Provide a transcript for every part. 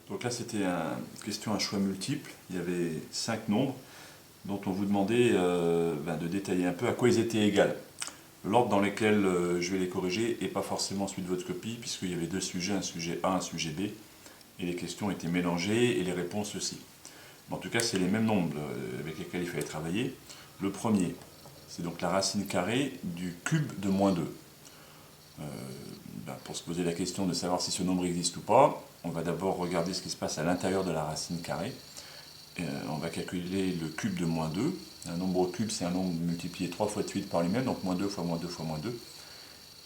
Donc là, c'était une question à choix multiple. Il y avait 5 nombres dont on vous demandait de détailler un peu à quoi ils étaient égaux. L'ordre dans lequel je vais les corriger n'est pas forcément celui de votre copie, puisqu'il y avait deux sujets, un sujet A, un sujet B, et les questions étaient mélangées et les réponses aussi. Mais en tout cas, c'est les mêmes nombres avec lesquels il fallait travailler. Le premier, c'est donc la racine carrée du cube de moins 2. Pour se poser la question de savoir si ce nombre existe ou pas, on va d'abord regarder ce qui se passe à l'intérieur de la racine carrée. On va calculer le cube de moins 2. Un nombre cube, c'est un nombre multiplié 3 fois de suite par lui-même, donc moins 2 fois moins 2 fois moins 2.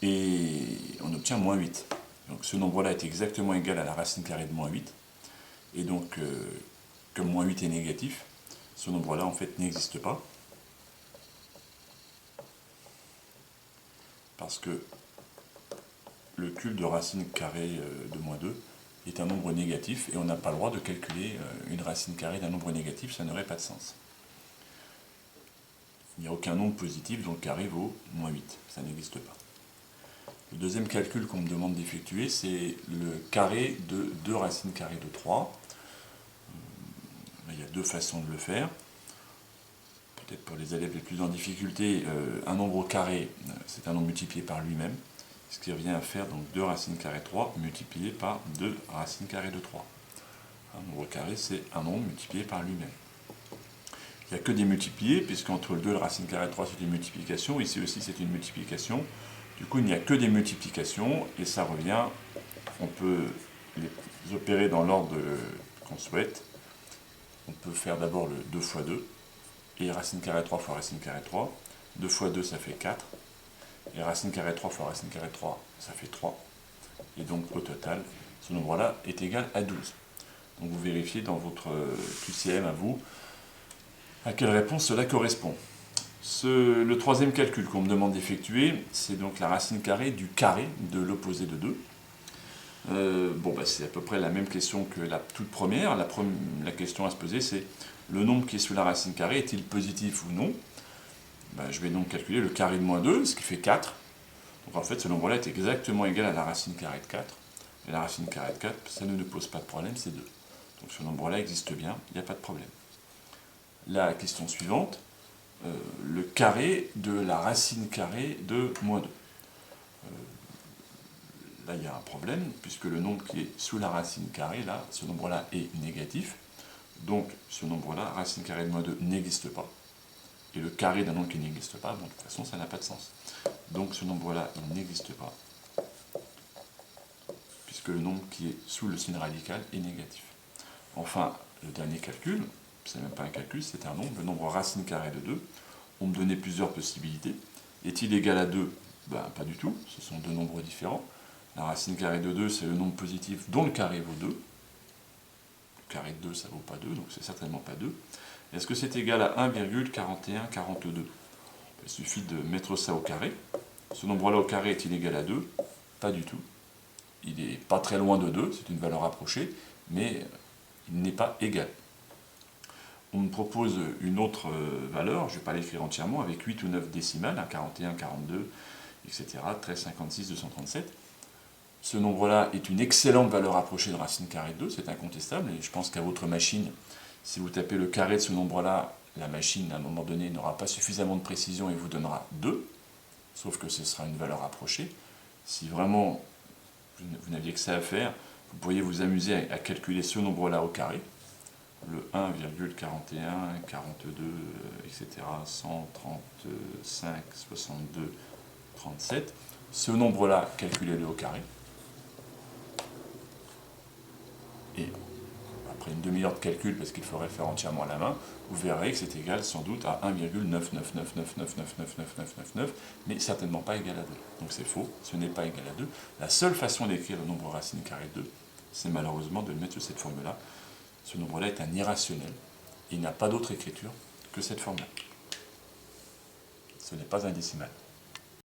Et on obtient moins 8. Donc ce nombre-là est exactement égal à la racine carrée de moins 8. Et donc, comme moins 8 est négatif, ce nombre-là, en fait, n'existe pas. Parce que le cube de racine carrée de moins 2 est un nombre négatif et on n'a pas le droit de calculer une racine carrée d'un nombre négatif, ça n'aurait pas de sens. Il n'y a aucun nombre positif dont le carré vaut moins 8, ça n'existe pas. Le deuxième calcul qu'on me demande d'effectuer, c'est le carré de 2 racines carrées de 3. Il y a deux façons de le faire. Peut-être pour les élèves les plus en difficulté, un nombre au carré, c'est un nombre multiplié par lui-même, ce qui revient à faire donc 2 racines carrées de 3 multiplié par 2 racines carrées de 3. Un nombre au carré, c'est un nombre multiplié par lui-même. Il n'y a que des multipliés, puisqu'entre le 2 et la racine carrée de 3, c'est une multiplication, ici aussi c'est une multiplication. Du coup, il n'y a que des multiplications, et ça revient, on peut les opérer dans l'ordre qu'on souhaite. On peut faire d'abord le 2 fois 2, et racine carrée de 3 fois racine carrée de 3. 2 fois 2, ça fait 4. Et racine carrée de 3 fois racine carrée de 3, ça fait 3. Et donc, au total, ce nombre-là est égal à 12. Donc, vous vérifiez dans votre QCM à vous à quelle réponse cela correspond. Le troisième calcul qu'on me demande d'effectuer, c'est donc la racine carrée du carré de l'opposé de 2. C'est à peu près la même question que la toute première. La question à se poser, c'est le nombre qui est sous la racine carrée est-il positif ou non? Je vais donc calculer le carré de moins 2, ce qui fait 4. Donc en fait, ce nombre-là est exactement égal à la racine carrée de 4. Et la racine carrée de 4, ça ne nous pose pas de problème, c'est 2. Donc ce nombre-là existe bien, il n'y a pas de problème. La question suivante, le carré de la racine carrée de moins 2. Là, il y a un problème, puisque le nombre qui est sous la racine carrée, là, ce nombre-là est négatif. Donc, ce nombre-là, racine carrée de moins 2, n'existe pas. Et le carré d'un nombre qui n'existe pas, de toute façon, ça n'a pas de sens. Donc, ce nombre-là, il n'existe pas, puisque le nombre qui est sous le signe radical est négatif. Enfin, le dernier calcul, c'est même pas un calcul, c'est un nombre, le nombre racine carrée de 2. On me donnait plusieurs possibilités. Est-il égal à 2? Pas du tout, ce sont deux nombres différents. La racine carrée de 2, c'est le nombre positif dont le carré vaut 2. Le carré de 2, ça ne vaut pas 2, donc c'est certainement pas 2. Est-ce que c'est égal à 1,4142? Il suffit de mettre ça au carré. Ce nombre-là au carré est-il égal à 2? Pas du tout. Il n'est pas très loin de 2, c'est une valeur approchée, mais il n'est pas égal. On me propose une autre valeur, je ne vais pas l'écrire entièrement, avec 8 ou 9 décimales, 41, 42, etc., 13, 56, 237. Ce nombre-là est une excellente valeur approchée de racine carrée de 2, c'est incontestable, et je pense qu'à votre machine, si vous tapez le carré de ce nombre-là, la machine, à un moment donné, n'aura pas suffisamment de précision et vous donnera 2, sauf que ce sera une valeur approchée. Si vraiment vous n'aviez que ça à faire, vous pourriez vous amuser à calculer ce nombre-là au carré, le 1,41, 42, etc., 135, 62, 37. Ce nombre-là, calculez-le au carré. Et après une demi-heure de calcul, parce qu'il faudrait le faire entièrement à la main, vous verrez que c'est égal sans doute à 1,999999999, mais certainement pas égal à 2. Donc c'est faux, ce n'est pas égal à 2. La seule façon d'écrire le nombre racine carrée de 2, c'est malheureusement de le mettre sous cette forme-là. Ce nombre-là est un irrationnel. Il n'y a pas d'autre écriture que cette forme-là. Ce n'est pas un décimal.